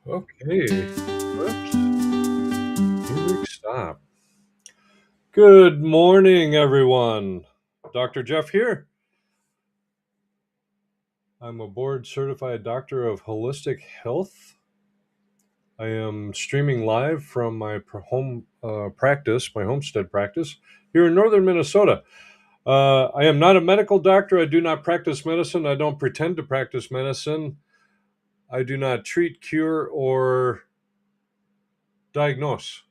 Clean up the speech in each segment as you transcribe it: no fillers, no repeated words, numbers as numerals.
Okay. Whoops. Music stop. Good morning, everyone. Dr. Jeff here. I'm a board certified doctor of holistic health. I am streaming live from my home practice, my homestead practice here in northern Minnesota. I am not a medical doctor. I do not practice medicine. I don't pretend to practice medicine. I do not treat, cure, or diagnose.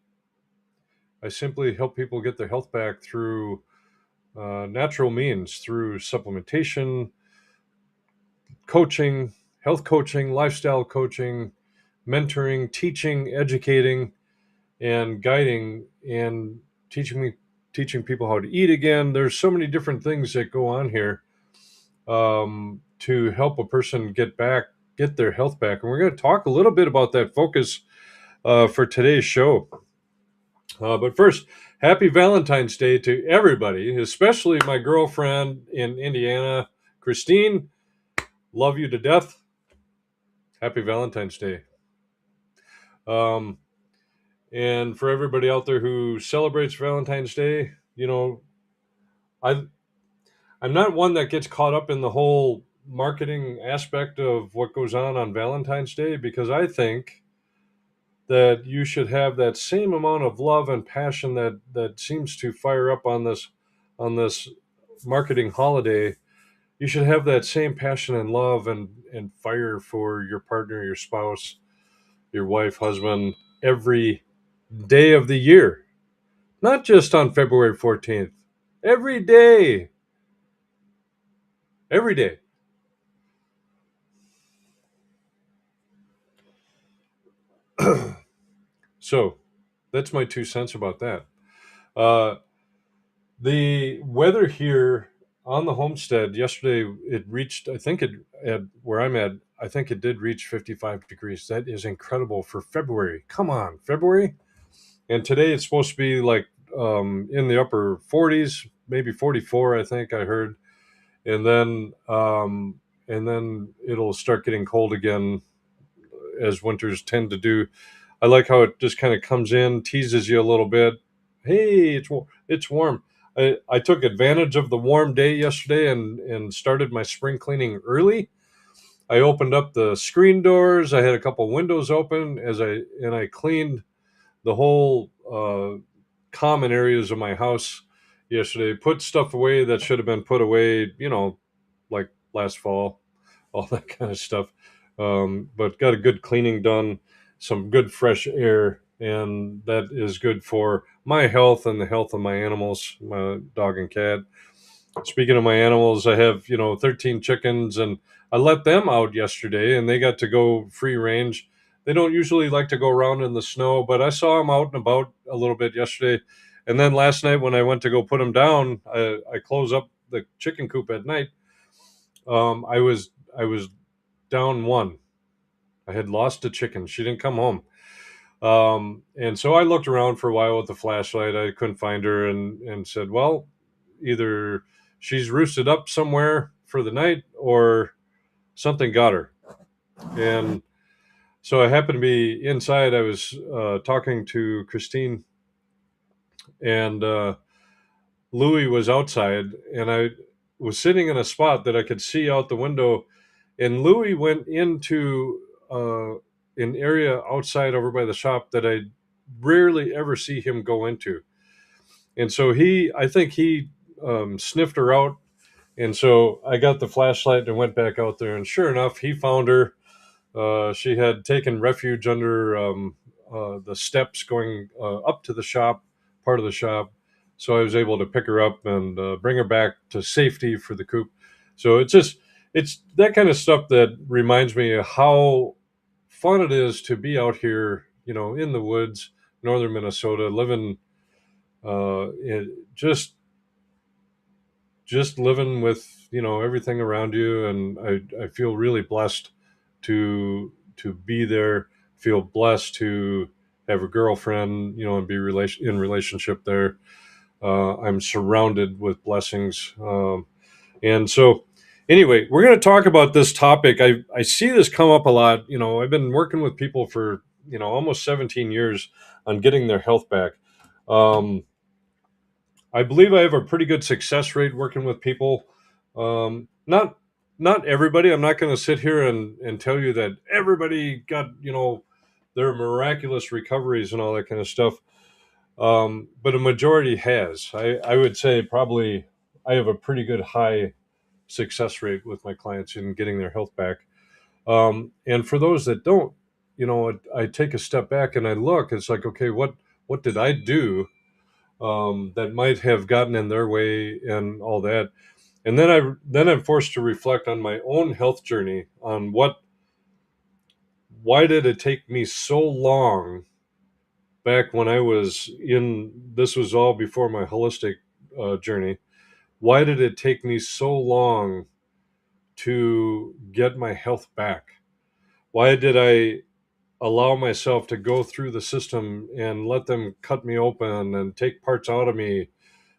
I simply help people get their health back through natural means, through supplementation, coaching, health coaching, lifestyle coaching, mentoring, teaching, educating, and guiding, and teaching people how to eat again. There's so many different things that go on here to help a person get their health back. And we're going to talk a little bit about that focus for today's show. But first, happy Valentine's Day to everybody, especially my girlfriend in Indiana, Christine. Love you to death. Happy Valentine's Day. Um, and for everybody out there who celebrates Valentine's Day, I I'm not one that gets caught up in the whole marketing aspect of what goes on Valentine's Day, because I think that you should have that same amount of love and passion that seems to fire up on this marketing holiday. You should have that same passion and love and fire for your partner, your spouse, your wife, husband, every day of the year, not just on February 14th. Every day, every day. So that's my 2 cents about that. Uh, the weather here on the homestead yesterday, it reached, I think it, at where I'm at, I think it did reach 55 degrees. That is incredible for February. Come on, February. And today it's supposed to be like in the upper 40s, maybe 44, I think I heard. And then it'll start getting cold again, as winters tend to do. I like how it just kind of comes in, teases you a little bit. Hey, it's warm. I took advantage of the warm day yesterday and started my spring cleaning early. I opened up the screen doors. I had a couple windows open I cleaned the whole common areas of my house yesterday. Put stuff away that should have been put away, like last fall, all that kind of stuff. But got a good cleaning done, some good fresh air, and that is good for my health and the health of my animals, my dog and cat. Speaking of my animals, I have 13 chickens, and I let them out yesterday, and they got to go free range. They don't usually like to go around in the snow, but I saw them out and about a little bit yesterday. And then last night when I went to go put them down, I close up the chicken coop at night. I was down one. I had lost a chicken. She didn't come home. And so I looked around for a while with the flashlight. I couldn't find her, and said, well, either she's roosted up somewhere for the night or something got her. And so I happened to be inside. I was talking to Christine, and Louie was outside, and I was sitting in a spot that I could see out the window. And Louie went into an area outside over by the shop that I rarely ever see him go into. And so I think he sniffed her out. And so I got the flashlight and went back out there. And sure enough, he found her. She had taken refuge under the steps going up to the shop, part of the shop. So I was able to pick her up and bring her back to safety for the coop. So it's that kind of stuff that reminds me of how fun it is to be out here, in the woods, northern Minnesota, living just living with everything around you. And I feel really blessed to be there. Feel blessed to have a girlfriend, and be in relationship there. I'm surrounded with blessings, and so Anyway, we're going to talk about this topic. I see this come up a lot. I've been working with people for, almost 17 years on getting their health back. Um, I believe I have a pretty good success rate working with people. Not everybody. I'm not going to sit here and tell you that everybody got, their miraculous recoveries and all that kind of stuff. But a majority has. I would say probably I have a pretty good high success rate with my clients in getting their health back. And for those that don't, I take a step back and I look. It's like, okay, what did I do that might have gotten in their way and all that? And then I'm forced to reflect on my own health journey on why did it take me so long back when I was in. This was all before my holistic journey. Why did it take me so long to get my health back? Why did I allow myself to go through the system and let them cut me open and take parts out of me,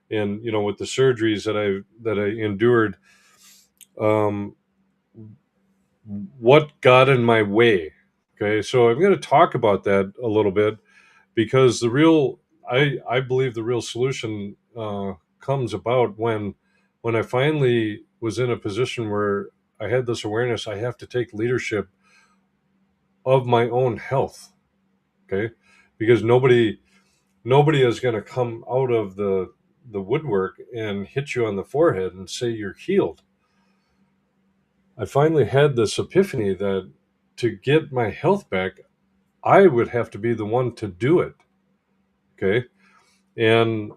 and with the surgeries that I endured? um, what got in my way? Okay, so I'm going to talk about that a little bit, because I believe the real solution comes about when I finally was in a position where I had this awareness. I have to take leadership of my own health. Okay, because nobody is going to come out of the woodwork and hit you on the forehead and say you're healed. I finally had this epiphany that to get my health back, I would have to be the one to do it. Okay, and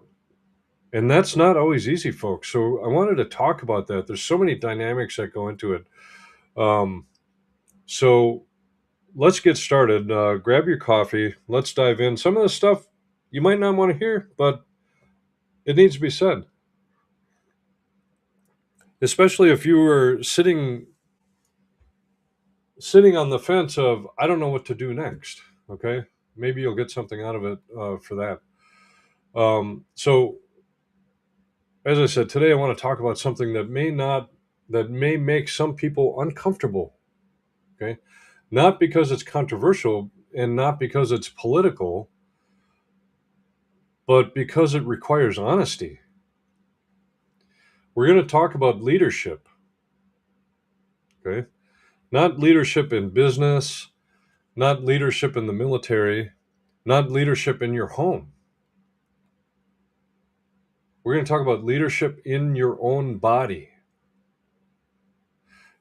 that's not always easy, folks. So I wanted to talk about that. There's so many dynamics that go into it. Um, so let's get started. Grab your coffee. Let's dive in. Some of the stuff you might not want to hear, but it needs to be said, especially if you were sitting on the fence of I don't know what to do next. Okay, maybe you'll get something out of it for that. So as I said, today I want to talk about something that may make some people uncomfortable. Okay, not because it's controversial and not because it's political, but because it requires honesty. We're going to talk about leadership. Okay, not leadership in business, not leadership in the military, not leadership in your home. We're going to talk about leadership in your own body.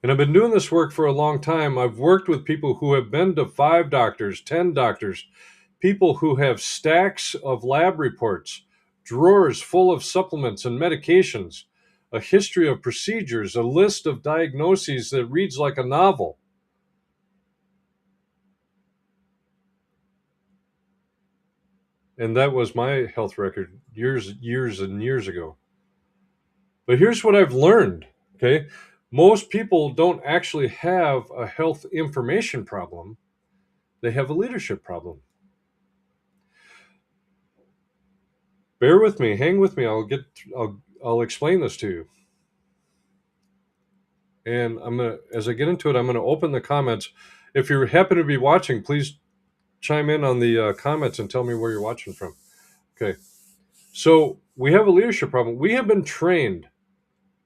And I've been doing this work for a long time. I've worked with people who have been to 5 doctors, 10 doctors, people who have stacks of lab reports, drawers full of supplements and medications, a history of procedures, a list of diagnoses that reads like a novel. And that was my health record years and years ago. But here's what I've learned, okay? Most people don't actually have a health information problem. They have a leadership problem. Bear with me, hang with me. I'll explain this to you. And as I get into it, I'm gonna open the comments. If you happen to be watching, please chime in on the comments and tell me where you're watching from. Okay. So we have a leadership problem. We have been trained,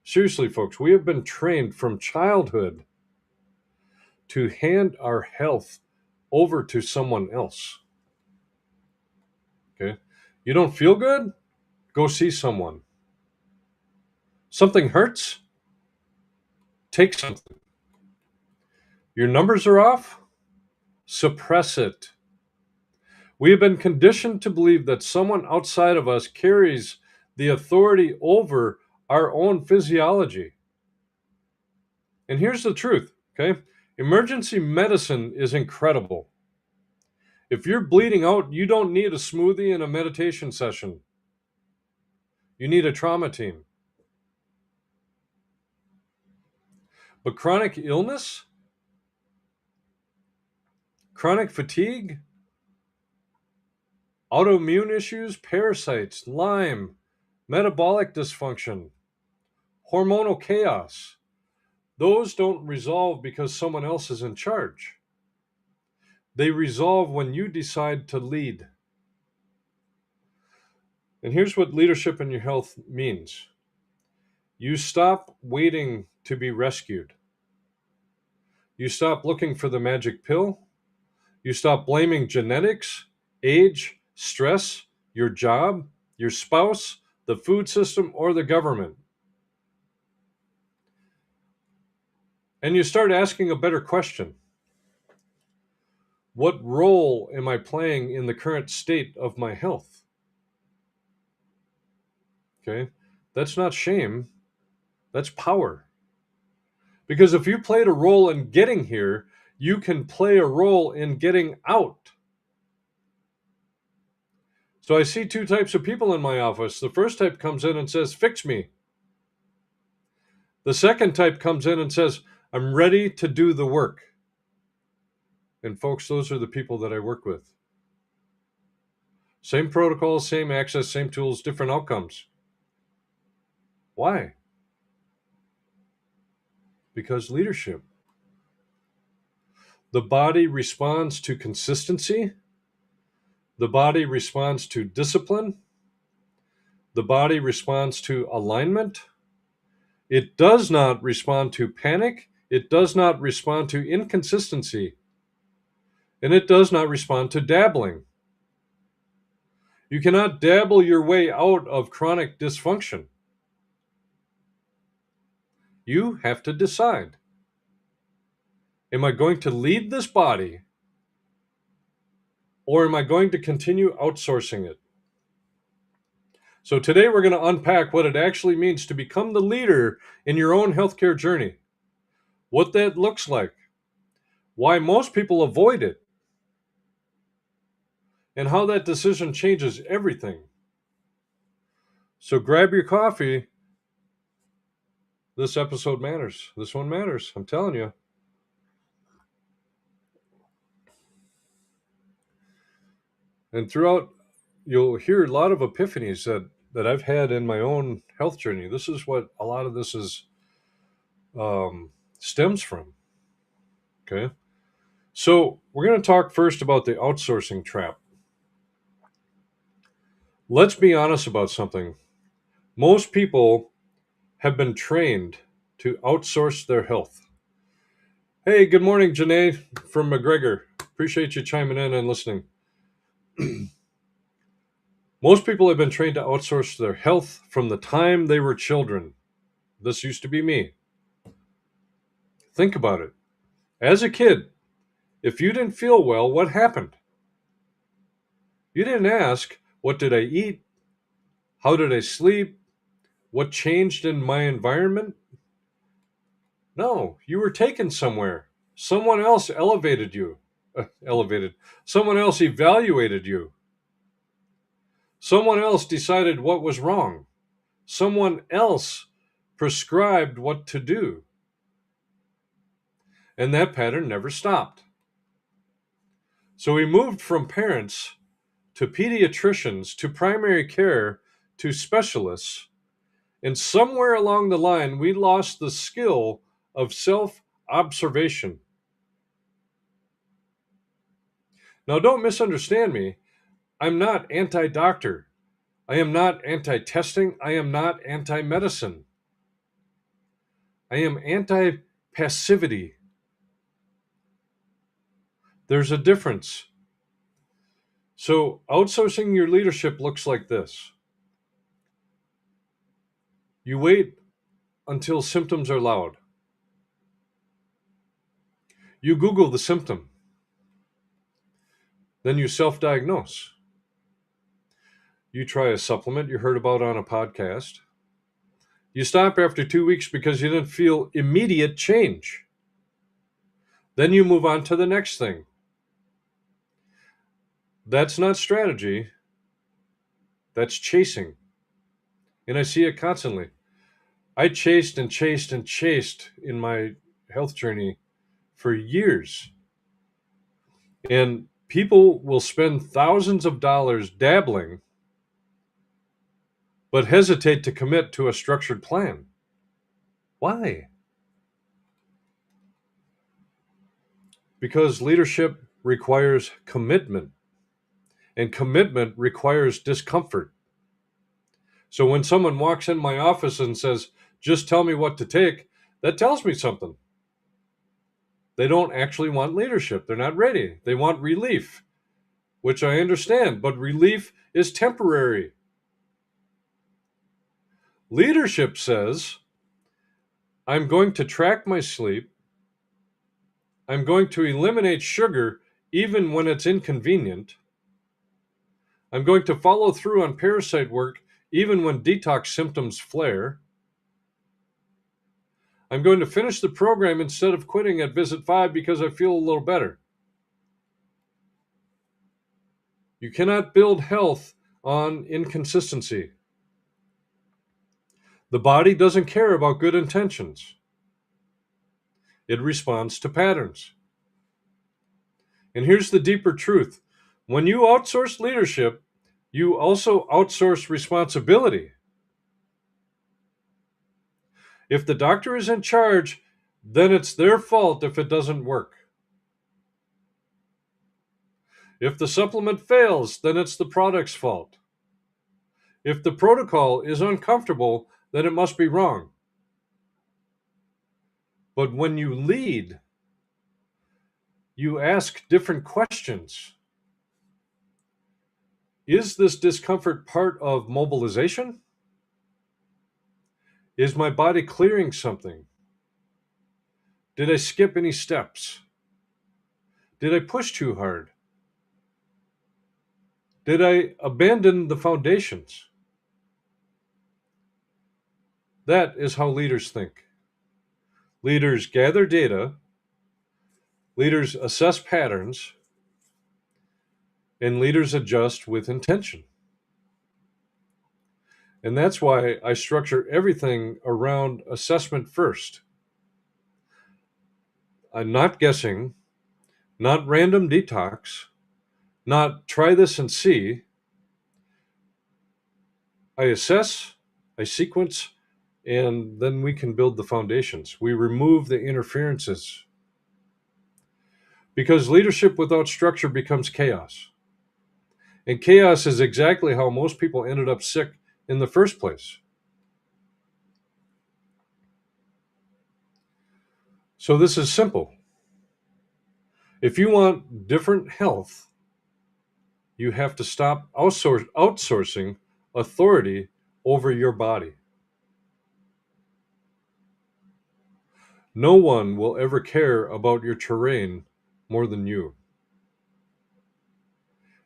seriously, folks, we have been trained from childhood to hand our health over to someone else. Okay. You don't feel good? Go see someone. Something hurts? Take something. Your numbers are off? Suppress it. We have been conditioned to believe that someone outside of us carries the authority over our own physiology. And here's the truth, okay? Emergency medicine is incredible. If you're bleeding out, you don't need a smoothie and a meditation session. You need a trauma team. But chronic illness, chronic fatigue, autoimmune issues, parasites, Lyme, metabolic dysfunction, hormonal chaos, Those don't resolve because someone else is in charge. They resolve when you decide to lead. And here's what leadership in your health means: you stop waiting to be rescued. You stop looking for the magic pill. You stop blaming genetics, age, stress, your job, your spouse, the food system, or the government. And you start asking a better question: what role am I playing in the current state of my health? Okay. That's not shame, that's power. Because if you played a role in getting here, you can play a role in getting out. So I see two types of people in my office. The first type comes in and says, "Fix me." The second type comes in and says, "I'm ready to do the work." And folks, those are the people that I work with. Same protocols, same access, same tools, different outcomes. Why? Because leadership. The body responds to consistency. The body responds to discipline. The body responds to alignment. It does not respond to panic. It does not respond to inconsistency. And it does not respond to dabbling. You cannot dabble your way out of chronic dysfunction. You have to decide: am I going to lead this body, or am I going to continue outsourcing it? So today we're going to unpack what it actually means to become the leader in your own healthcare journey, what that looks like, why most people avoid it, and how that decision changes everything. So grab your coffee. This episode matters. This one matters. I'm telling you. And throughout, you'll hear a lot of epiphanies that I've had in my own health journey. This is what a lot of this is stems from. Okay. So we're going to talk first about the outsourcing trap. Let's be honest about something. Most people have been trained to outsource their health. Hey, good morning, Janae from McGregor. Appreciate you chiming in and listening. Most people have been trained to outsource their health from the time they were children. This used to be me. Think about it. As a kid, if you didn't feel well, what happened? You didn't ask, what did I eat? How did I sleep? What changed in my environment? No, you were taken somewhere. Someone else elevated you. Someone else evaluated you. Someone else decided what was wrong. Someone else prescribed what to do. And that pattern never stopped. So we moved from parents to pediatricians to primary care to specialists. And somewhere along the line, we lost the skill of self-observation. Now, don't misunderstand me. I'm not anti-doctor. I am not anti-testing. I am not anti-medicine. I am anti-passivity. There's a difference. So outsourcing your leadership looks like this. You wait until symptoms are loud. You Google the symptom. Then you self-diagnose. You try a supplement you heard about on a podcast. You stop after 2 weeks because you didn't feel immediate change. Then you move on to the next thing. That's not strategy. That's chasing. And I see it constantly. I chased and chased and chased in my health journey for years. And people will spend thousands of dollars dabbling, but hesitate to commit to a structured plan. Why? Because leadership requires commitment, and commitment requires discomfort. So when someone walks in my office and says, just tell me what to take, that tells me something. They don't actually want leadership. They're not ready. They want relief, which I understand, but relief is temporary. Leadership says, I'm going to track my sleep. I'm going to eliminate sugar even when it's inconvenient. I'm going to follow through on parasite work even when detox symptoms flare. I'm going to finish the program instead of quitting at visit 5 because I feel a little better. You cannot build health on inconsistency. The body doesn't care about good intentions. It responds to patterns. And here's the deeper truth. When you outsource leadership, you also outsource responsibility. If the doctor is in charge, then it's their fault if it doesn't work. If the supplement fails, then it's the product's fault. If the protocol is uncomfortable, then it must be wrong. But when you lead, you ask different questions. Is this discomfort part of mobilization? Is my body clearing something? Did I skip any steps? Did I push too hard? Did I abandon the foundations? That is how leaders think. Leaders gather data, leaders assess patterns, and leaders adjust with intention. And that's why I structure everything around assessment first. I'm not guessing, not random detox, not try this and see. I assess, I sequence, and then we can build the foundations. We remove the interferences. Because leadership without structure becomes chaos. And chaos is exactly how most people ended up sick in the first place. So this is simple. If you want different health, you have to stop outsourcing authority over your body. No one will ever care about your terrain more than you.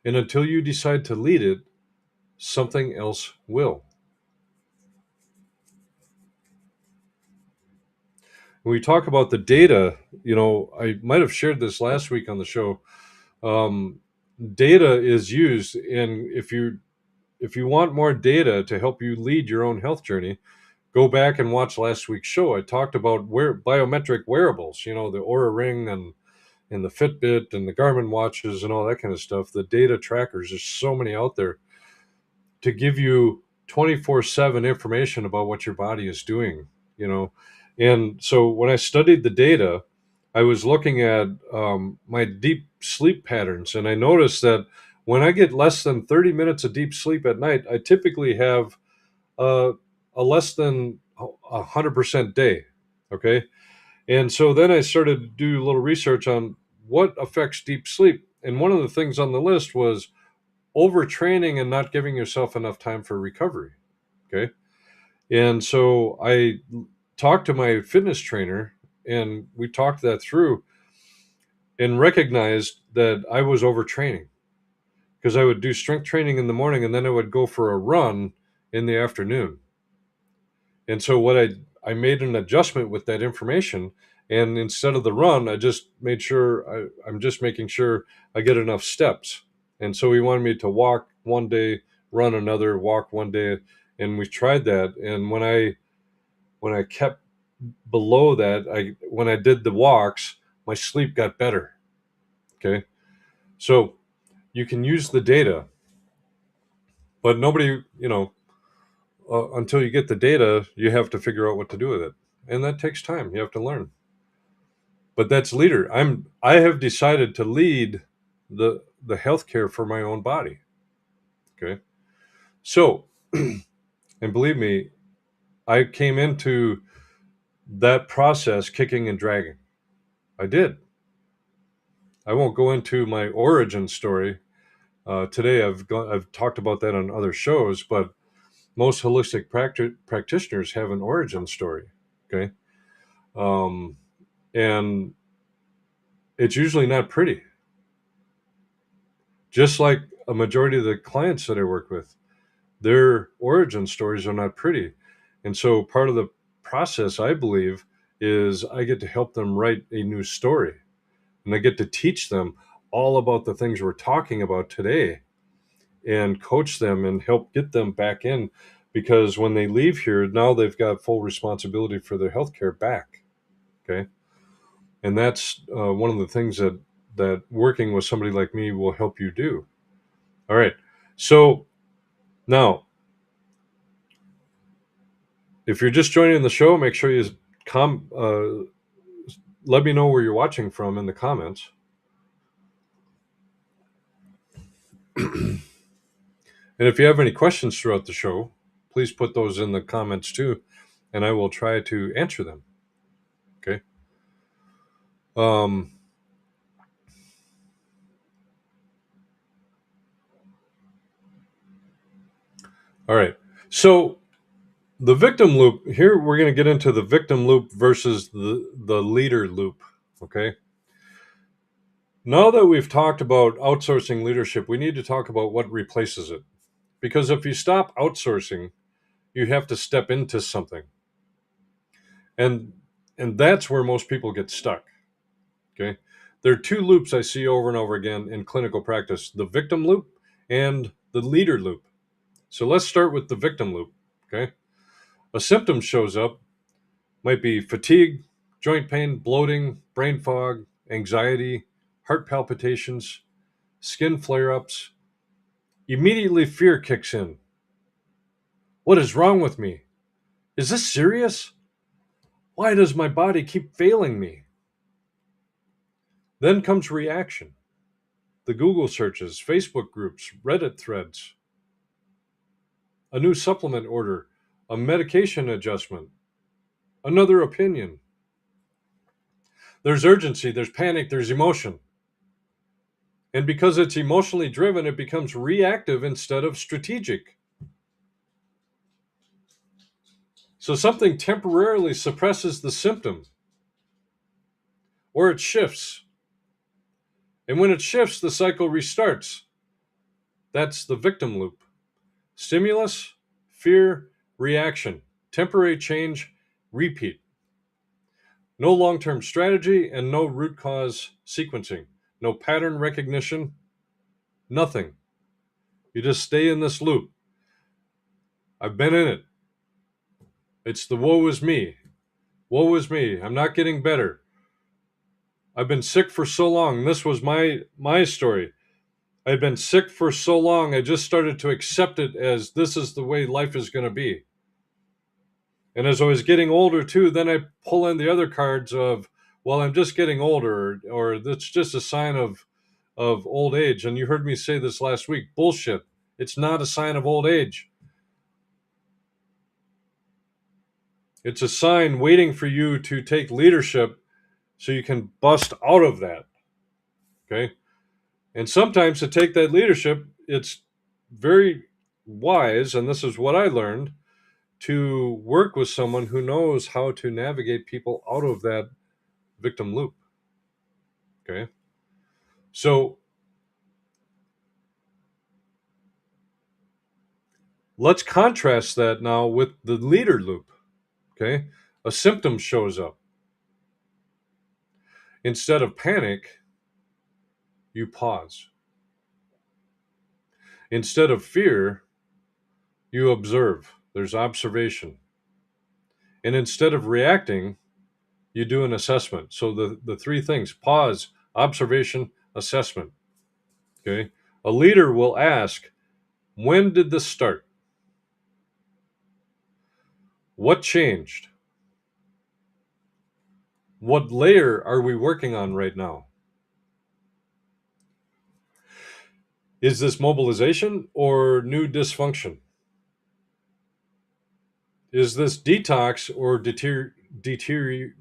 And until you decide to lead it, something else will. When we talk about the data, I might have shared this last week on the show. Um, Data is used, and if you want more data to help you lead your own health journey, go back and watch last week's show. I talked about biometric wearables, the Oura Ring and the Fitbit and the Garmin watches and all that kind of stuff. The data trackers, there's so many out there to give you 24/7 information about what your body is doing, And so when I studied the data, I was looking at my deep sleep patterns, and I noticed that when I get less than 30 minutes of deep sleep at night, I typically have a, a less than 100% day. Okay. And so then I started to do a little research on what affects deep sleep. And one of the things on the list was overtraining and not giving yourself enough time for recovery. Okay. And so I talked to my fitness trainer and we talked that through and recognized that I was overtraining because I would do strength training in the morning and then I would go for a run in the afternoon. And so I made an adjustment with that information, and instead of the run, I just made sure I'm just making sure I get enough steps. And so he wanted me to walk one day, run another, walk one day, and we tried that. And when I kept below that, when I did the walks, my sleep got better. Okay, so you can use the data, but nobody, until you get the data, you have to figure out what to do with it, and that takes time. You have to learn. But that's leader. I have decided to lead the healthcare for my own body. Okay. So, and believe me, I came into that process kicking and dragging. I did. I won't go into my origin story today. I've talked about that on other shows, but most holistic practitioners have an origin story. Okay, um, and it's usually not pretty. Just like a majority of the clients that I work with, their origin stories are not pretty, and so part of the process, I believe, is I get to help them write a new story, and I get to teach them all about the things we're talking about today and coach them and help get them back in, because when they leave here, now they've got full responsibility for their healthcare back. Okay. And that's one of the things that working with somebody like me will help you do. All right. So now, if you're just joining the show, make sure you let me know where you're watching from in the comments. And if you have any questions throughout the show, please put those in the comments too, and I will try to answer them. Okay. Um, all right. So the victim loop here, we're going to get into the victim loop versus the leader loop. Okay. Now that we've talked about outsourcing leadership, we need to talk about what replaces it. Because if you stop outsourcing, you have to step into something. And that's where most people get stuck. Okay. There are two loops I see over and over again in clinical practice: the victim loop and the leader loop. So let's start with the victim loop. Okay. A symptom shows up, might be fatigue, joint pain, bloating, brain fog, anxiety, heart palpitations, skin flare ups. Immediately fear kicks in. What is wrong with me? Is this serious? Why does my body keep failing me? Then comes reaction: the Google searches, Facebook groups, Reddit threads, a new supplement order, a medication adjustment, another opinion. There's urgency, there's panic, there's emotion. And because it's emotionally driven, it becomes reactive instead of strategic. So something temporarily suppresses the symptom, or it shifts. And when it shifts, the cycle restarts. That's the victim loop: stimulus, fear, reaction, temporary change, repeat. No long term strategy and no root cause sequencing, no pattern recognition, nothing. You just stay in this loop. I've been in it. It's the woe is me. Woe is me. I'm not getting better. I've been sick for so long. This was my story. I'd been sick for so long, I just started to accept it as this is the way life is going to be. And as I was getting older too, then I pull in the other cards of, well, I'm just getting older, or that's just a sign of old age. And you heard me say this last week. Bullshit. It's not a sign of old age. It's a sign waiting for you to take leadership so you can bust out of that. Okay. And sometimes to take that leadership, it's very wise, and this is what I learned, to work with someone who knows how to navigate people out of that victim loop. Okay. So let's contrast that now with the leader loop. Okay. A symptom shows up. Instead of panic, you pause. Instead of fear, you observe. There's observation. And instead of reacting, you do an assessment. So the three things: pause, observation, assessment. Okay. A leader will ask, when did this start? What changed? What layer are we working on right now? Is this mobilization or new dysfunction? Is this detox or deterioration?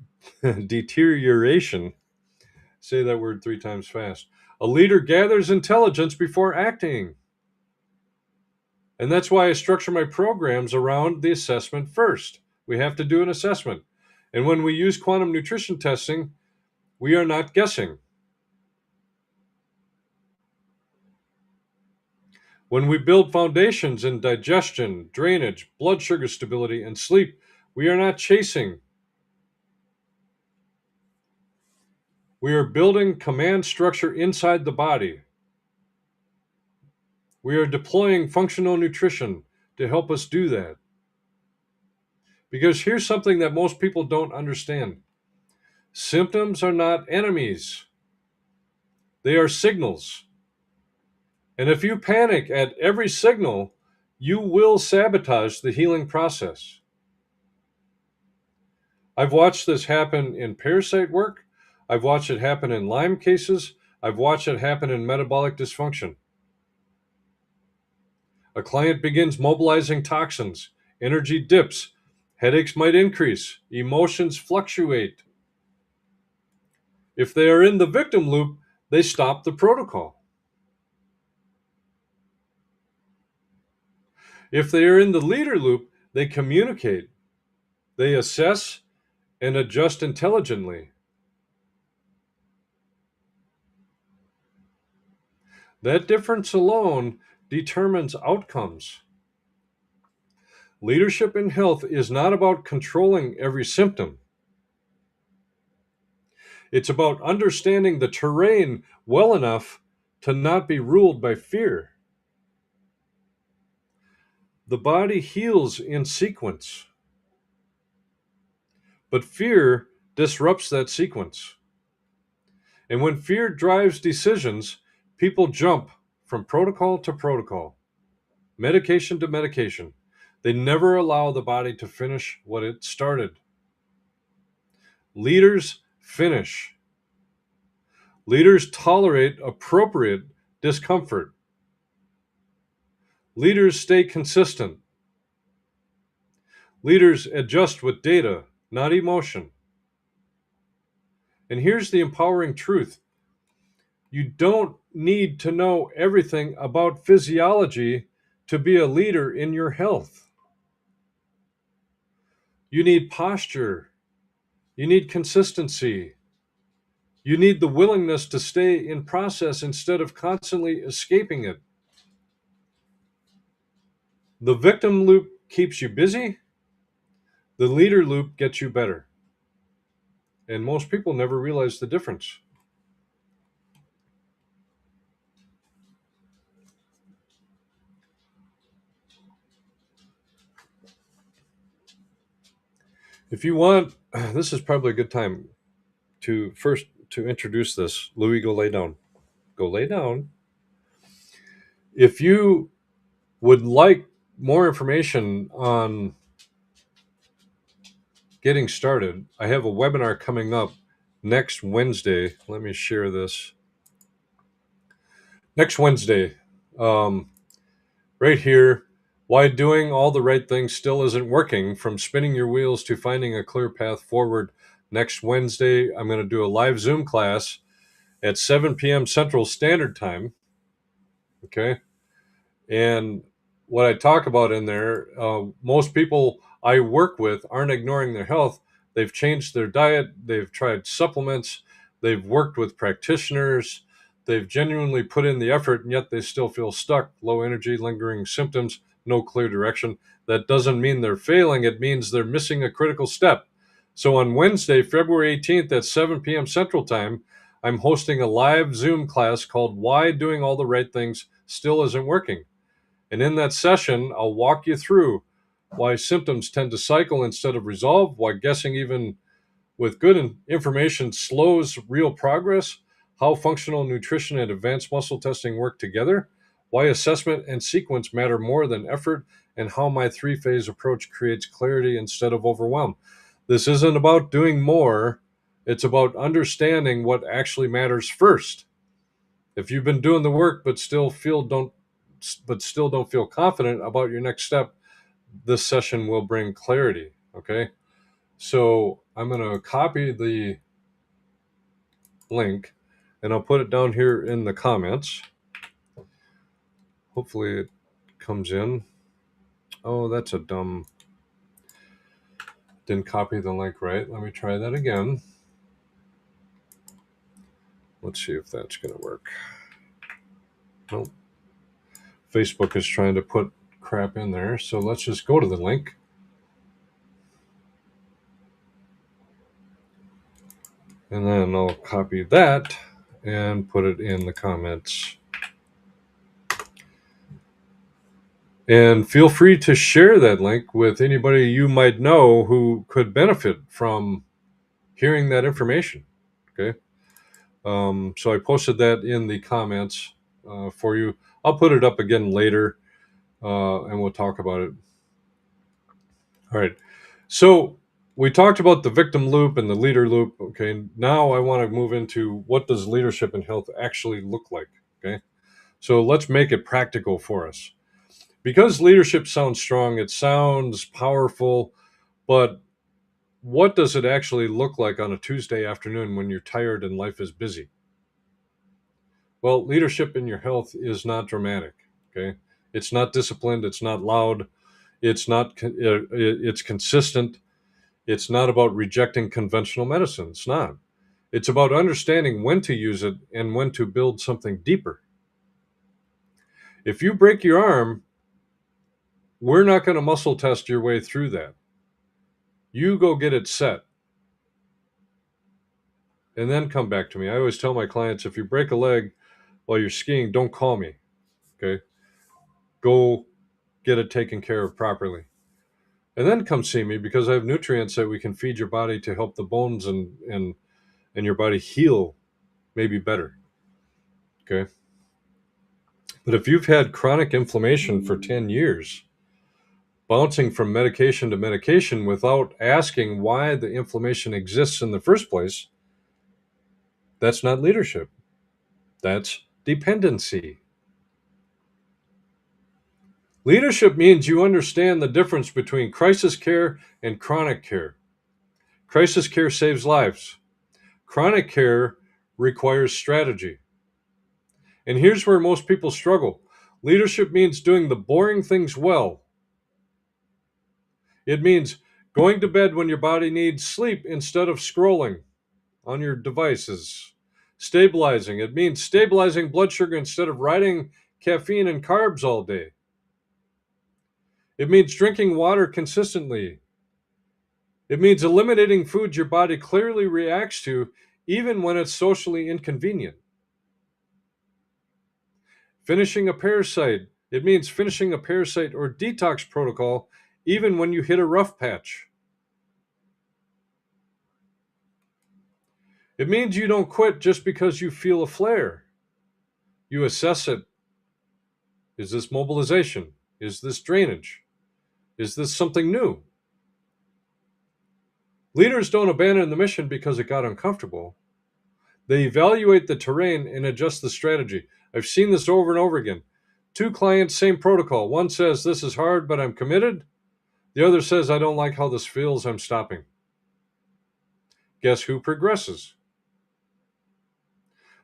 Say that word 3 times fast. A leader gathers intelligence before acting. And that's why I structure my programs around the assessment first. We have to do an assessment. And when we use quantum nutrition testing, we are not guessing. When we build foundations in digestion, drainage, blood sugar stability, and sleep, we are not chasing. We are building command structure inside the body. We are deploying functional nutrition to help us do that. Because here's something that most people don't understand: symptoms are not enemies, they are signals. And if you panic at every signal, you will sabotage the healing process. I've watched this happen in parasite work. I've watched it happen in Lyme cases. I've watched it happen in metabolic dysfunction. A client begins mobilizing toxins, energy dips, headaches might increase, emotions fluctuate. If they are in the victim loop, they stop the protocol. If they are in the leader loop, they communicate, they assess, and adjust intelligently. That difference alone determines outcomes. Leadership in health is not about controlling every symptom. It's about understanding the terrain well enough to not be ruled by fear. The body heals in sequence, but fear disrupts that sequence. And when fear drives decisions, people jump from protocol to protocol, medication to medication. They never allow the body to finish what it started. Leaders finish. Leaders tolerate appropriate discomfort. Leaders stay consistent. Leaders adjust with data, not emotion. And here's the empowering truth: you don't need to know everything about physiology to be a leader in your health. You need posture. You need consistency. You need the willingness to stay in process instead of constantly escaping it. The victim loop keeps you busy. The leader loop gets you better. And most people never realize the difference. If you want, this is probably a good time to introduce this. Louis, go lay down. Go lay down. If you would like more information on getting started, I have a webinar coming up next Wednesday. Let me share this. Next Wednesday, right here, why doing all the right things still isn't working, from spinning your wheels to finding a clear path forward. Next Wednesday, I'm going to do a live Zoom class at 7 p.m. Central Standard Time. Okay. And what I talk about in there, most people I work with aren't ignoring their health. They've changed their diet, they've tried supplements, they've worked with practitioners, they've genuinely put in the effort, and yet they still feel stuck, low energy, lingering symptoms, no clear direction. That doesn't mean they're failing, it means they're missing a critical step. So on Wednesday, February 18th at 7 p.m. Central Time, I'm hosting a live Zoom class called Why Doing All the Right Things Still Isn't Working. And in that session, I'll walk you through why symptoms tend to cycle instead of resolve, why guessing even with good information slows real progress, how functional nutrition and advanced muscle testing work together, why assessment and sequence matter more than effort, and how my 3-phase approach creates clarity instead of overwhelm. This isn't about doing more, It's about understanding what actually matters first. If you've been doing the work but still don't feel confident about your next step, this session will bring clarity. Okay. So I'm going to copy the link and I'll put it down here in the comments. Hopefully it comes in. Oh, that's a dumb. Didn't copy the link right. Let me try that again. Let's see if that's going to work. Nope. Facebook is trying to put crap in there. So let's just go to the link. And then I'll copy that and put it in the comments. And feel free to share that link with anybody you might know who could benefit from hearing that information. Okay. So I posted that in the comments for you. I'll put it up again later and we'll talk about it. All right. So we talked about the victim loop and the leader loop. Okay. Now I want to move into what does leadership and health actually look like? Okay. So let's make it practical for us. Because leadership sounds strong, it sounds powerful, but what does it actually look like on a Tuesday afternoon when you're tired and life is busy? Well, leadership in your health is not dramatic. Okay. It's not disciplined. It's not loud. It's consistent. It's not about rejecting conventional medicine. It's not. It's about understanding when to use it and when to build something deeper. If you break your arm, we're not going to muscle test your way through that. You go get it set and then come back to me. I always tell my clients, if you break a leg while you're skiing, don't call me. Okay. Go get it taken care of properly. And then come see me because I have nutrients that we can feed your body to help the bones and your body heal maybe better. Okay. But if you've had chronic inflammation for 10 years, bouncing from medication to medication without asking why the inflammation exists in the first place, that's not leadership. That's dependency. Leadership means you understand the difference between crisis care and chronic care. Crisis care saves lives. Chronic care requires strategy. And here's where most people struggle. Leadership means doing the boring things well. It means going to bed when your body needs sleep instead of scrolling on your devices. Stabilizing. It means stabilizing blood sugar instead of riding caffeine and carbs all day. It means drinking water consistently. It means eliminating foods your body clearly reacts to, even when it's socially inconvenient. Finishing a parasite. It means finishing a parasite or detox protocol, even when you hit a rough patch. It means you don't quit just because you feel a flare. You assess it. Is this mobilization? Is this drainage? Is this something new? Leaders don't abandon the mission because it got uncomfortable. They evaluate the terrain and adjust the strategy. I've seen this over and over again. Two clients, same protocol. One says, this is hard, but I'm committed. The other says, I don't like how this feels, I'm stopping. Guess who progresses?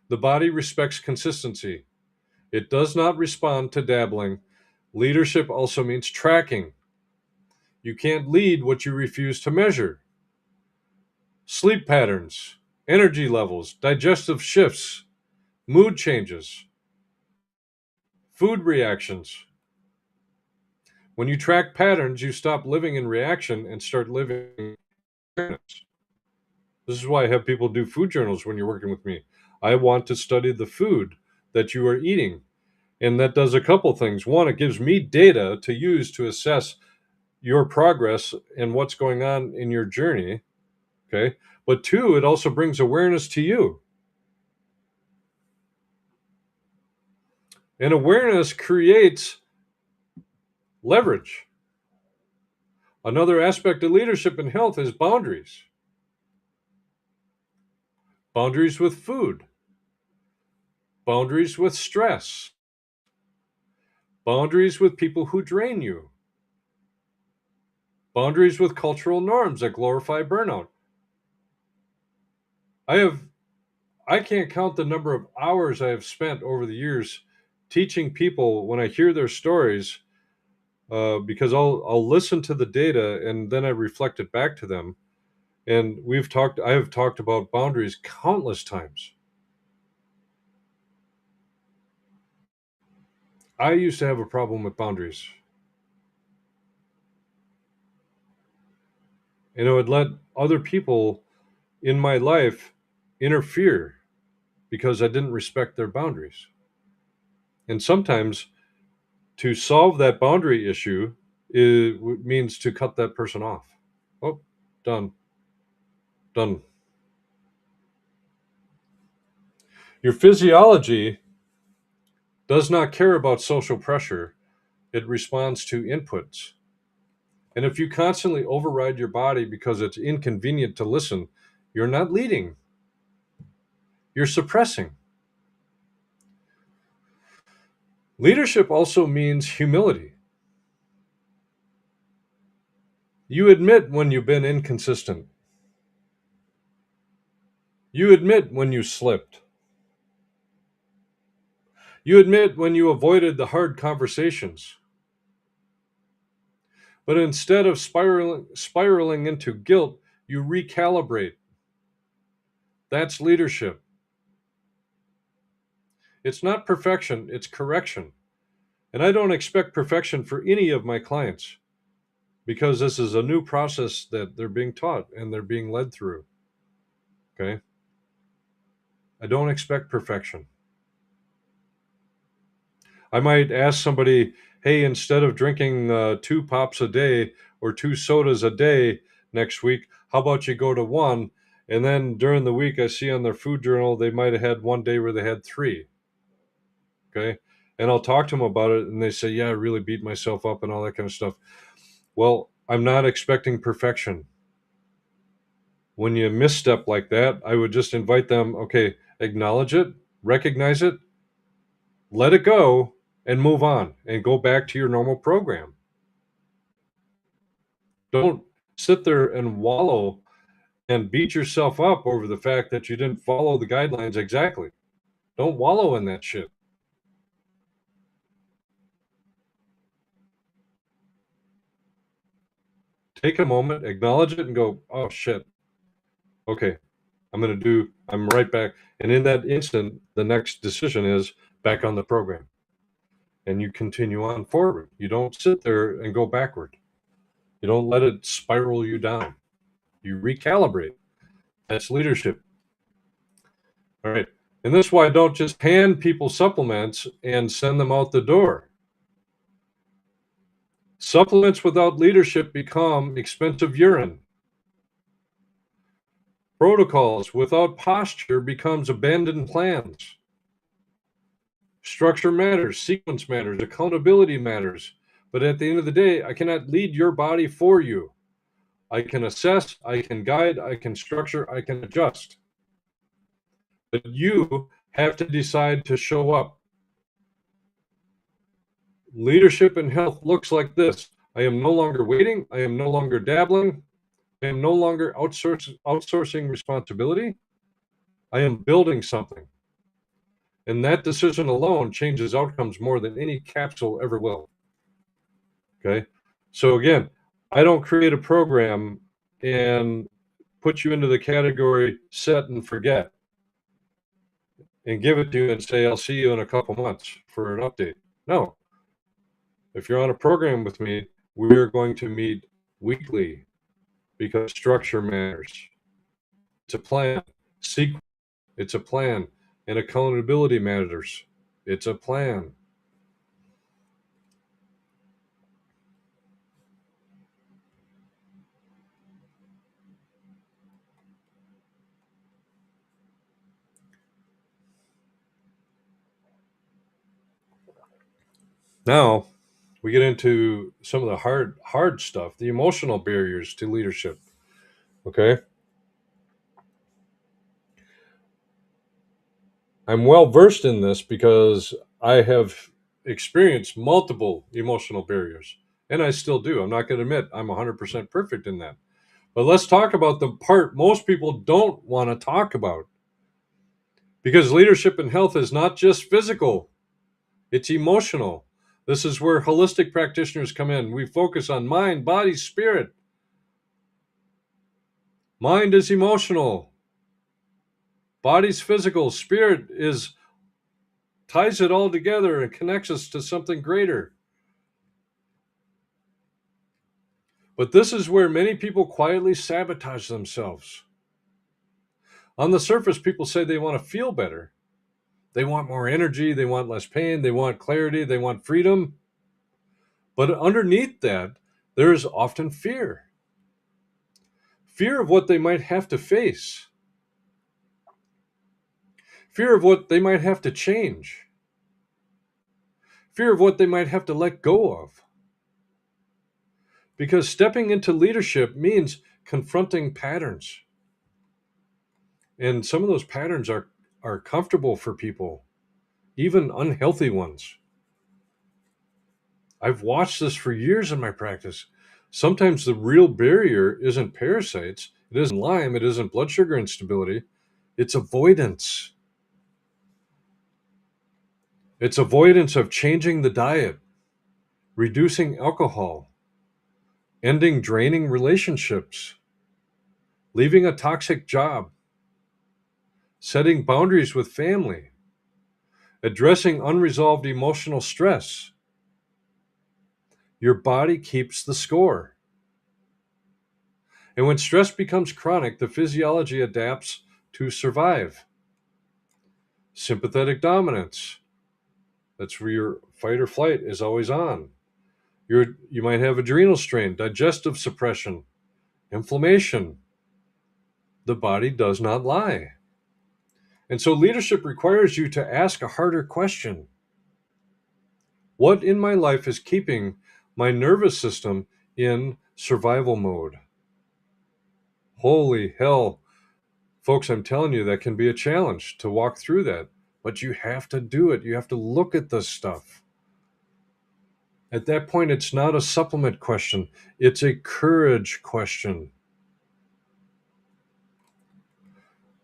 The body respects consistency. It does not respond to dabbling. Leadership also means tracking. You can't lead what you refuse to measure. Sleep patterns, energy levels, digestive shifts, mood changes, food reactions. When you track patterns, you stop living in reaction and start living in awareness. This is why I have people do food journals when you're working with me. I want to study the food that you are eating. And that does a couple things. One, it gives me data to use to assess your progress and what's going on in your journey. Okay. But two, it also brings awareness to you. And awareness creates leverage. Another aspect of leadership and health is boundaries. boundaries with food, boundaries with stress, boundaries with people who drain you, boundaries with cultural norms that glorify burnout. I have I can't count the number of hours I have spent over the years teaching people when I hear their stories, because I'll listen to the data and then I reflect it back to them. And I have talked about boundaries countless times. I used to have a problem with boundaries, and it would let other people in my life interfere because I didn't respect their boundaries. And sometimes to solve that boundary issue, it means to cut that person off. Oh, done, done. Your physiology does not care about social pressure, it responds to inputs. And if you constantly override your body because it's inconvenient to listen, you're not leading, you're suppressing. Leadership also means humility. You admit when you've been inconsistent, you admit when you slipped, you admit when you avoided the hard conversations. But instead of spiraling into guilt, you recalibrate. That's leadership. It's not perfection, it's correction. And I don't expect perfection for any of my clients because this is a new process that they're being taught and they're being led through. Okay. I don't expect perfection. I might ask somebody, hey, instead of drinking 2 pops a day or 2 sodas a day next week, how about you go to one? And then during the week, I see on their food journal, they might have had one day where they had 3. Okay. And I'll talk to them about it. And they say, yeah, I really beat myself up and all that kind of stuff. Well, I'm not expecting perfection. When you misstep like that, I would just invite them, okay, acknowledge it, recognize it, let it go, and move on and go back to your normal program. Don't sit there and wallow and beat yourself up over the fact that you didn't follow the guidelines exactly. Don't wallow in that shit. Take a moment, acknowledge it, and go, oh shit, okay, I'm right back. And in that instant, the next decision is back on the program. And you continue on forward. You don't sit there and go backward. You don't let it spiral you down. You recalibrate. That's leadership. All right. And that's why I don't just hand people supplements and send them out the door. Supplements without leadership become expensive urine. Protocols without posture becomes abandoned plans. Structure matters, sequence matters, accountability matters. But at the end of the day, I cannot lead your body for you. I can assess, I can guide, I can structure, I can adjust. But you have to decide to show up. Leadership in health looks like this. I am no longer waiting. I am no longer dabbling. I am no longer outsourcing responsibility. I am building something. And that decision alone changes outcomes more than any capsule ever will. Okay. So again, I don't create a program and put you into the category set and forget and give it to you and say, I'll see you in a couple months for an update. No. If you're on a program with me, we're going to meet weekly because structure matters. It's a plan. Sequence. It's a plan. And accountability matters. It's a plan. Now we get into some of the hard stuff, the emotional barriers to leadership. Okay. I'm well versed in this because I have experienced multiple emotional barriers, and I still do. I'm not going to admit I'm 100% perfect in that. But let's talk about the part most people don't want to talk about, because leadership and health is not just physical, it's emotional. This is where holistic practitioners come in. We focus on mind, body, spirit. Mind is emotional, body's physical, spirit is ties it all together and connects us to something greater. But this is where many people quietly sabotage themselves. On the surface, people say they want to feel better. They want more energy, they want less pain, they want clarity, they want freedom. But underneath that, there is often fear. Fear of what they might have to face, fear of what they might have to change, fear of what they might have to let go of. Because stepping into leadership means confronting patterns. And some of those patterns are comfortable for people, even unhealthy ones. I've watched this for years in my practice. Sometimes the real barrier isn't parasites, it isn't Lyme, it isn't blood sugar instability, it's avoidance. It's avoidance of changing the diet, reducing alcohol, ending draining relationships, leaving a toxic job, setting boundaries with family, addressing unresolved emotional stress. Your body keeps the score. And when stress becomes chronic, the physiology adapts to survive. Sympathetic dominance. That's where your fight or flight is always on. You might have adrenal strain, digestive suppression, inflammation. The body does not lie. And so leadership requires you to ask a harder question. What in my life is keeping my nervous system in survival mode? Holy hell. Folks, I'm telling you, that can be a challenge to walk through that, but you have to do it. You have to look at this stuff. At that point, it's not a supplement question, it's a courage question.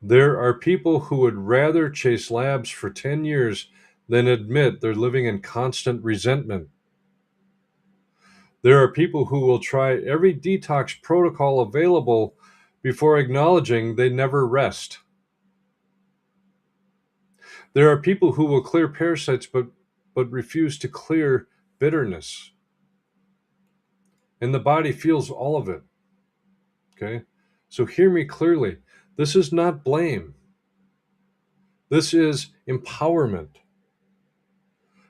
There are people who would rather chase labs for 10 years than admit they're living in constant resentment. There are people who will try every detox protocol available before acknowledging they never rest. There are people who will clear parasites but refuse to clear bitterness. And the body feels all of it. Okay? So hear me clearly. This is not blame. This is empowerment.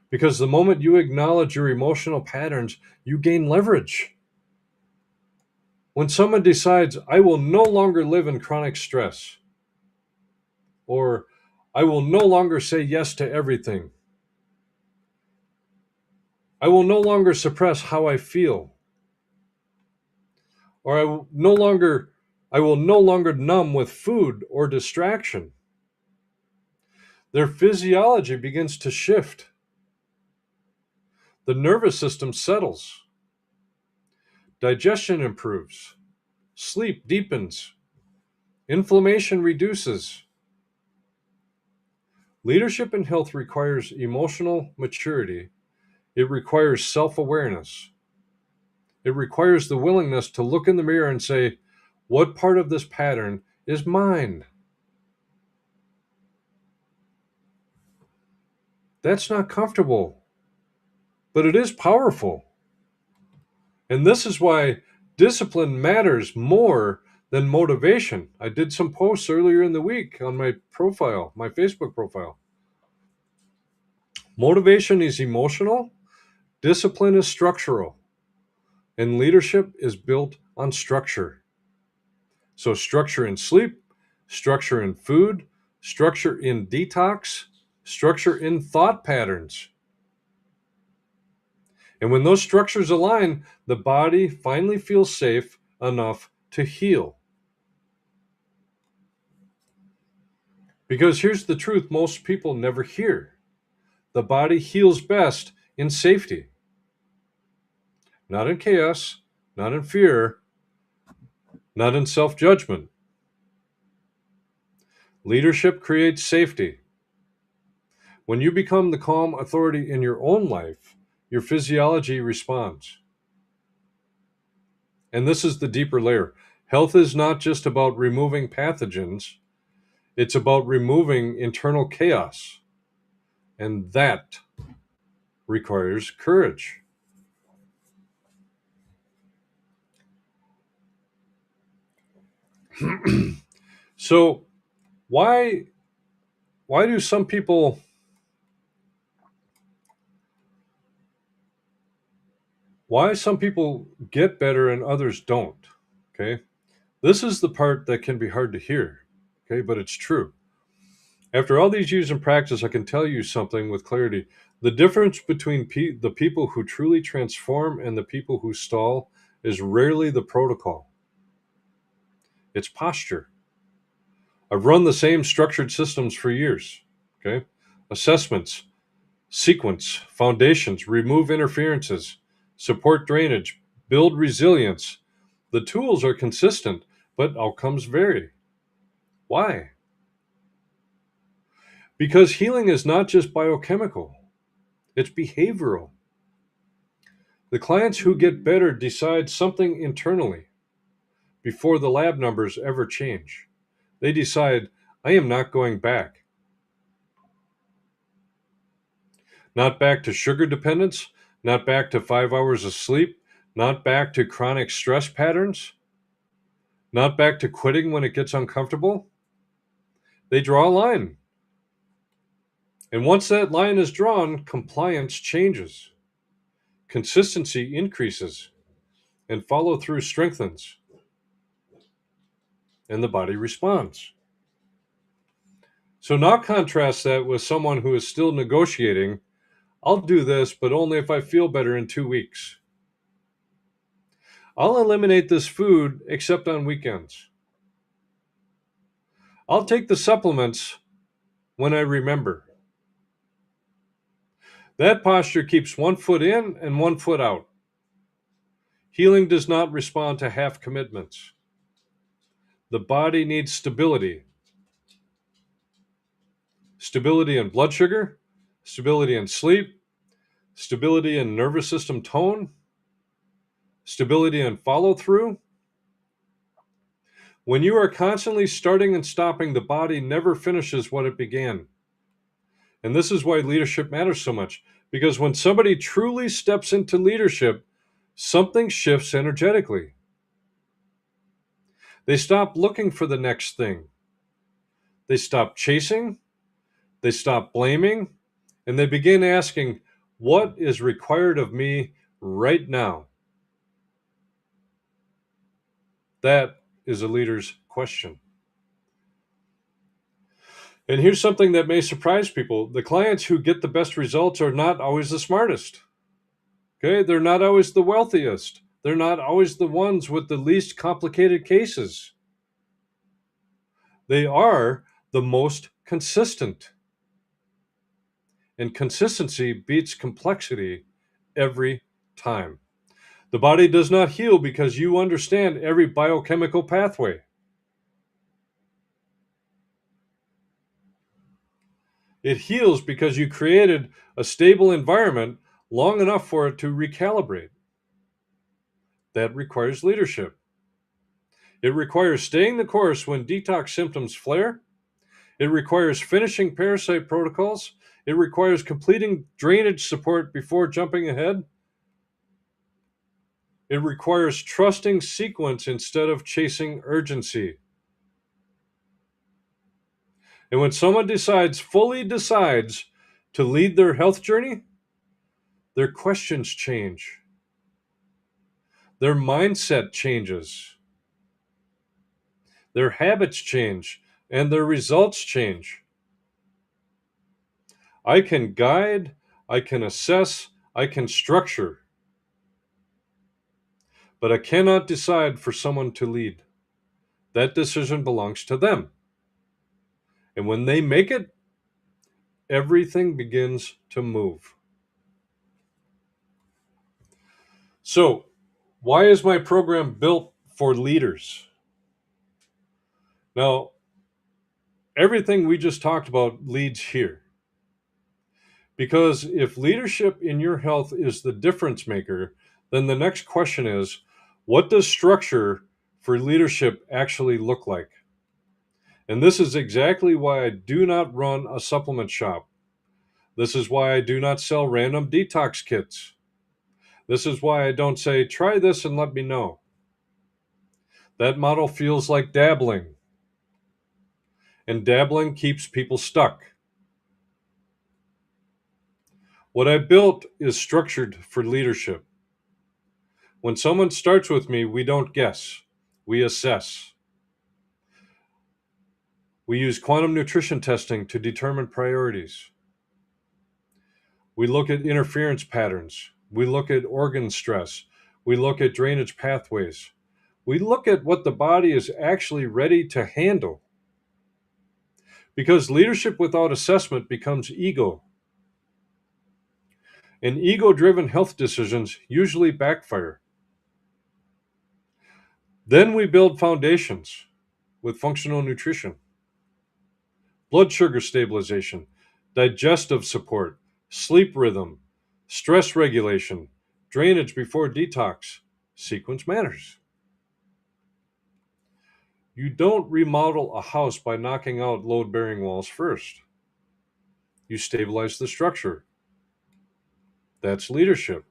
Because the moment you acknowledge your emotional patterns, you gain leverage. When someone decides, I will no longer live in chronic stress, or I will no longer say yes to everything, I will no longer suppress how I feel, or I will no longer numb with food or distraction. Their physiology begins to shift. The nervous system settles. Digestion improves. Sleep deepens. Inflammation reduces. Leadership in health requires emotional maturity. It requires self awareness. It requires the willingness to look in the mirror and say, what part of this pattern is mine? That's not comfortable, but it is powerful. And this is why discipline matters more than motivation. I did some posts earlier in the week on my profile, my Facebook profile. Motivation is emotional, discipline is structural, and leadership is built on structure. So, structure in sleep, structure in food, structure in detox, structure in thought patterns. And when those structures align, the body finally feels safe enough to heal. Because here's the truth most people never hear: the body heals best in safety, not in chaos, not in fear, not in self judgment. Leadership creates safety. When you become the calm authority in your own life, your physiology responds. And this is the deeper layer. Health is not just about removing pathogens, it's about removing internal chaos. And that requires courage. So, why why do some people why some people get better and others don't? Okay? This is the part that can be hard to hear. Okay, but it's true. After all these years in practice, I can tell you something with clarity. The difference between the people who truly transform and the people who stall is rarely the protocol, it's posture. I've run the same structured systems for years. Okay? Assessments, sequence, foundations, remove interferences, support drainage, build resilience. The tools are consistent, but outcomes vary. Why? Because healing is not just biochemical, it's behavioral. The clients who get better decide something internally before the lab numbers ever change. They decide, I am not going back. Not back to sugar dependence, not back to 5 hours of sleep, not back to chronic stress patterns, not back to quitting when it gets uncomfortable. They draw a line. And once that line is drawn, compliance changes, consistency increases, and follow through strengthens, and the body responds. So now contrast that with someone who is still negotiating. I'll do this, but only if I feel better in 2 weeks. I'll eliminate this food except on weekends. I'll take the supplements when I remember. That posture keeps one foot in and one foot out. Healing does not respond to half commitments. The body needs stability. Stability in blood sugar, stability in sleep, stability in nervous system tone, stability in follow through. When you are constantly starting and stopping, the body never finishes what it began. And this is why leadership matters so much. Because when somebody truly steps into leadership, something shifts energetically. They stop looking for the next thing. They stop chasing. They stop blaming. And they begin asking, what is required of me right now? That is a leader's question. And here's something that may surprise people: the clients who get the best results are not always the smartest. Okay, they're not always the wealthiest. They're not always the ones with the least complicated cases. They are the most consistent. And consistency beats complexity every time. The body does not heal because you understand every biochemical pathway. It heals because you created a stable environment long enough for it to recalibrate. That requires leadership. It requires staying the course when detox symptoms flare. It requires finishing parasite protocols. It requires completing drainage support before jumping ahead. It requires trusting sequence instead of chasing urgency. And when someone fully decides to lead their health journey, their questions change. Their mindset changes. Their habits change, and their results change. I can guide, I can assess, I can structure, but I cannot decide for someone to lead. That decision belongs to them. And when they make it, everything begins to move. So, why is my program built for leaders? Now, everything we just talked about leads here. Because if leadership in your health is the difference maker, then the next question is, what does structure for leadership actually look like? And this is exactly why I do not run a supplement shop. This is why I do not sell random detox kits. This is why I don't say, try this and let me know. That model feels like dabbling, and dabbling keeps people stuck. What I built is structured for leadership. When someone starts with me, we don't guess, we assess. We use quantum nutrition testing to determine priorities. We look at interference patterns. We look at organ stress. We look at drainage pathways. We look at what the body is actually ready to handle. Because leadership without assessment becomes ego. And ego driven health decisions usually backfire. Then we build foundations with functional nutrition, blood sugar stabilization, digestive support, sleep rhythm, stress regulation, drainage before detox. Sequence matters. You don't remodel a house by knocking out load bearing walls first. You stabilize the structure. That's leadership.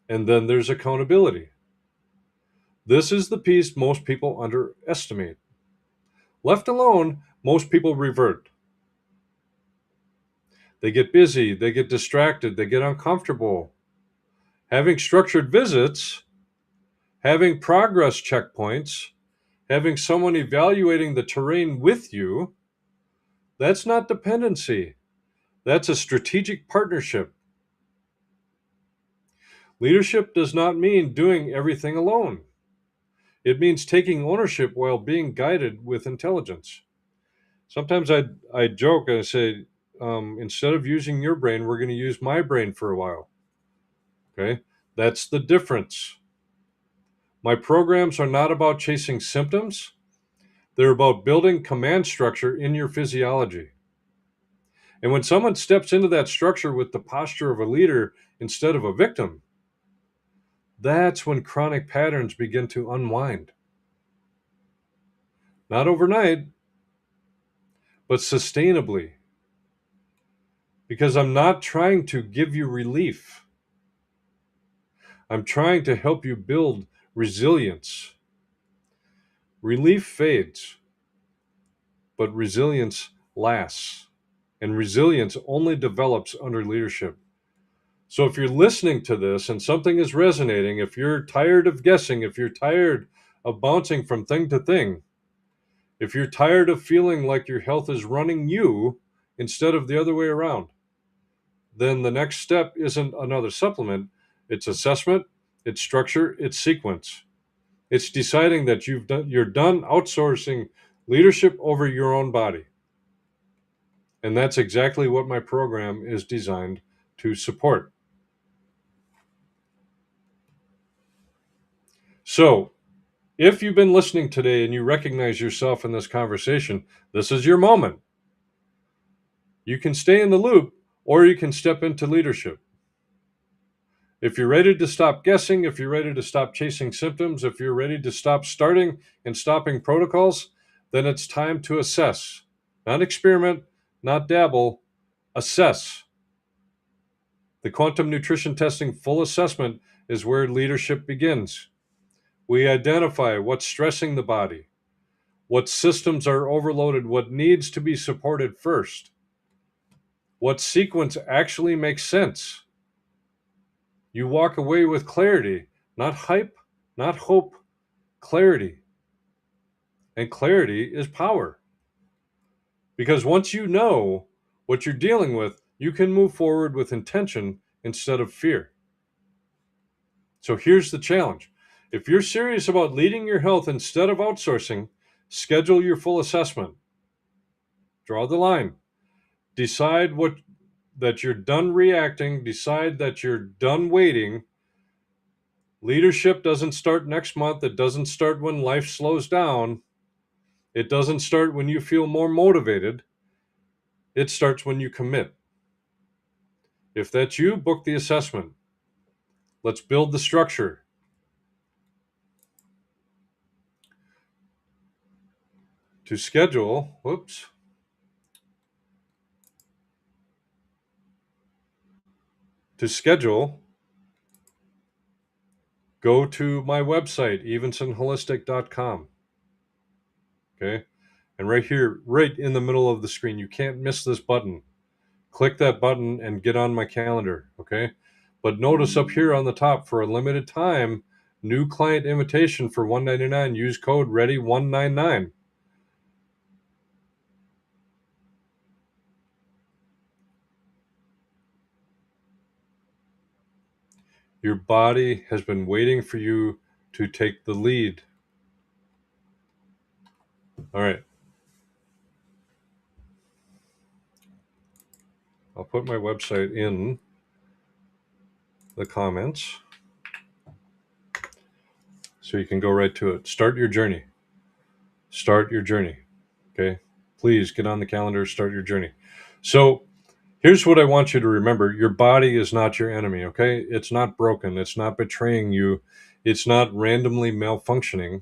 And then there's accountability. This is the piece most people underestimate. Left alone, most people revert. They get busy, they get distracted, they get uncomfortable. Having structured visits, having progress checkpoints, having someone evaluating the terrain with you, that's not dependency. That's a strategic partnership. Leadership does not mean doing everything alone. It means taking ownership while being guided with intelligence. Sometimes I joke and I say, instead of using your brain, we're going to use my brain for a while. Okay? That's the difference. My programs are not about chasing symptoms, they're about building command structure in your physiology. And when someone steps into that structure with the posture of a leader instead of a victim, that's when chronic patterns begin to unwind. Not overnight, but sustainably. Because I'm not trying to give you relief. I'm trying to help you build resilience. Relief fades, but resilience lasts. And resilience only develops under leadership. So if you're listening to this and something is resonating, if you're tired of guessing, if you're tired of bouncing from thing to thing, if you're tired of feeling like your health is running you instead of the other way around, then the next step isn't another supplement. It's assessment, it's structure, it's sequence. It's deciding that you're done outsourcing leadership over your own body. And that's exactly what my program is designed to support. So, if you've been listening today and you recognize yourself in this conversation, this is your moment. You can stay in the loop or you can step into leadership. If you're ready to stop guessing, if you're ready to stop chasing symptoms, if you're ready to stop starting and stopping protocols, then it's time to assess. Not experiment, not dabble, assess. The quantum nutrition testing full assessment is where leadership begins. We identify what's stressing the body, what systems are overloaded, what needs to be supported first, what sequence actually makes sense. You walk away with clarity, not hype, not hope, clarity. And clarity is power. Because once you know what you're dealing with, you can move forward with intention instead of fear. So here's the challenge. If you're serious about leading your health instead of outsourcing, schedule your full assessment. Draw the line. Decide that you're done reacting. Decide that you're done waiting. Leadership doesn't start next month. It doesn't start when life slows down. It doesn't start when you feel more motivated. It starts when you commit. If that's you, book the assessment. Let's build the structure. To schedule, go to my website, evensonholistic.com. Okay. And right here, right in the middle of the screen, you can't miss this button. Click that button and get on my calendar. Okay. But notice up here on the top, for a limited time, new client invitation for $199. Use code READY199. Your body has been waiting for you to take the lead. All right. I'll put my website in the comments so you can go right to it. Start your journey. Start your journey. Okay. Please get on the calendar, start your journey. So here's what I want you to remember. Your body is not your enemy. Okay. It's not broken. It's not betraying you. It's not randomly malfunctioning.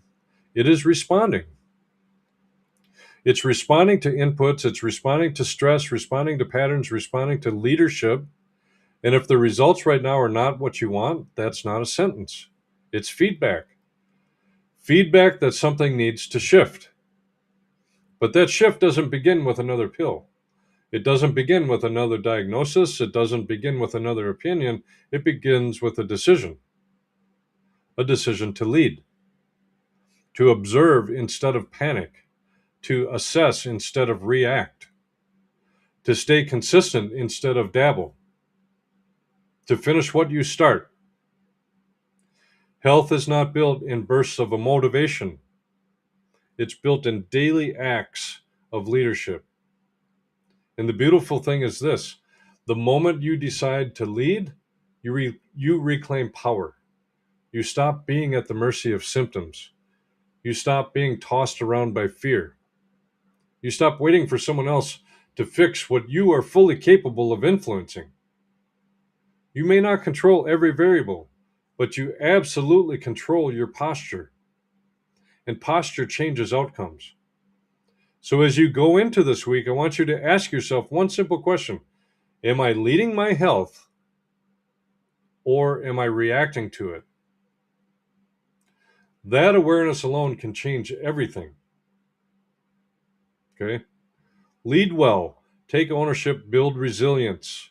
It is responding. It's responding to inputs. It's responding to stress, responding to patterns, responding to leadership. And if the results right now are not what you want, that's not a sentence. It's feedback. Feedback that something needs to shift. But that shift doesn't begin with another pill. It doesn't begin with another diagnosis. It doesn't begin with another opinion. It begins with a decision to lead, to observe instead of panic, to assess instead of react, to stay consistent instead of dabble, to finish what you start. Health is not built in bursts of a motivation. It's built in daily acts of leadership. And the beautiful thing is this: the moment you decide to lead, you reclaim power. You stop being at the mercy of symptoms. You stop being tossed around by fear. You stop waiting for someone else to fix what you are fully capable of influencing. You may not control every variable, but you absolutely control your posture. And posture changes outcomes. So as you go into this week, I want you to ask yourself one simple question: am I leading my health, or am I reacting to it? That awareness alone can change everything. Okay? Lead well, take ownership, build resilience.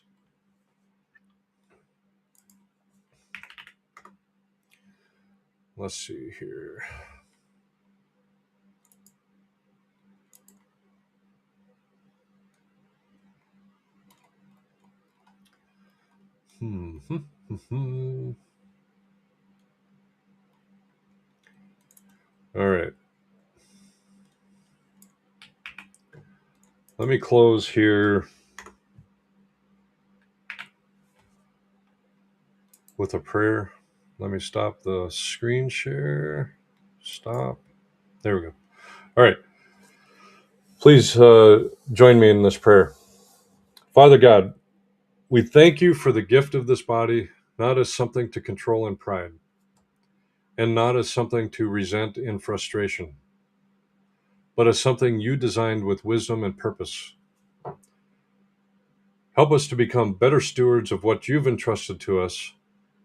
Let's see here. All right. Let me close here with a prayer. Let me stop the screen share. Stop. There we go. All right. Please join me in this prayer. Father God, we thank you for the gift of this body, not as something to control in pride, and not as something to resent in frustration, but as something you designed with wisdom and purpose. Help us to become better stewards of what you've entrusted to us.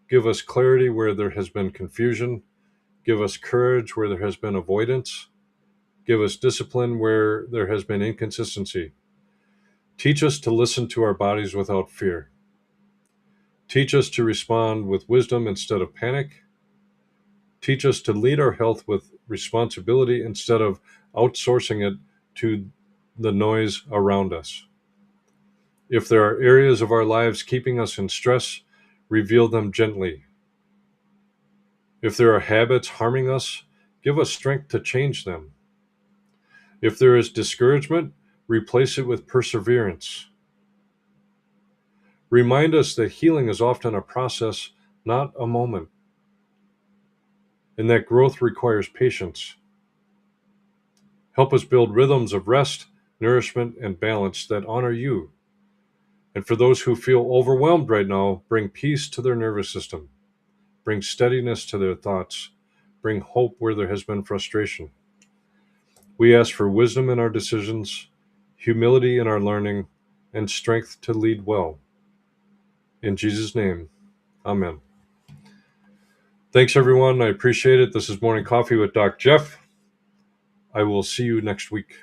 Give us clarity where there has been confusion. Give us courage where there has been avoidance. Give us discipline where there has been inconsistency. Teach us to listen to our bodies without fear. Teach us to respond with wisdom instead of panic. Teach us to lead our health with responsibility instead of outsourcing it to the noise around us. If there are areas of our lives keeping us in stress, reveal them gently. If there are habits harming us, give us strength to change them. If there is discouragement, Replace it with perseverance. Remind us that healing is often a process, not a moment, and that growth requires patience. Help us build rhythms of rest, nourishment, and balance that honor you. And for those who feel overwhelmed right now, bring peace to their nervous system, bring steadiness to their thoughts, bring hope where there has been frustration. We ask for wisdom in our decisions, humility in our learning, and strength to lead well. In Jesus' name, amen. Thanks, everyone. I appreciate it. This is Morning Coffee with Doc Jeff. I will see you next week.